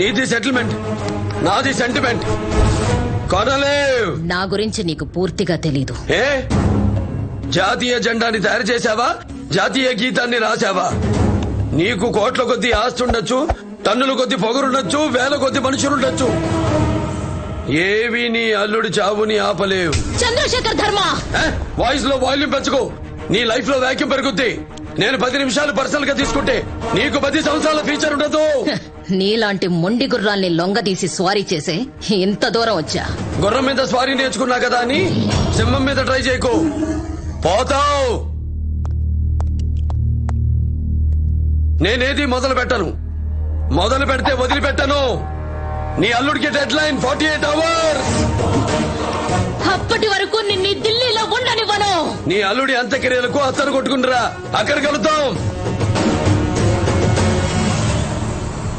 నీది సెటిల్మెంట్, నాది సెంటిమెంట్. కొనలేవ్. నా గురించి నీకు పూర్తిగా తెలీదు. ఏ జాతీయ జెండాని తయారు చేశావా? జాతీయ గీతాన్ని రాశావా? నీకు కోట్ల కొద్ది ఆస్తుండొచ్చు, టన్నుల కొద్ది పొగరుండొచ్చు, వేల కొద్ది మనుషులుండొచ్చు. ఏవి నీ అల్లుడి చావుని ఆపలేవు. చంద్రశేఖర్ ధర్మ, వాయిస్ లో వాల్యూమ్ పెంచుకో. నీ లైఫ్ లో వ్యాక్యూమ్ పెరుగుద్ది. నేను 10 నిమిషాలు పర్సనల్ గా తీసుకుంటే నీకు 10 సంవత్సరాల ఫీచర్ ఉండదు. నీలాంటి మొండి గుర్రాల్ని లొంగదీసి స్వారీ చేసే ఇంత దూరం వచ్చా. గుర్రం మీద స్వారీ నేర్చుకున్నా కదా అని సింహం మీద ట్రై చేయకు, పోతావు. నేనేది మొదలు పెట్టను, మొదలు పెడితే వదిలిపెట్టను. నీ అల్లుడికి డెడ్ లైన్ 48 అవర్స్. అప్పటి వరకు నిన్ను ఢిల్లీలో ఉండనివ్వను. నీ అల్లుడి అంత్యక్రియలకు అత్తరు కొట్టుకుంటురా, అక్కడ కలుద్దాం.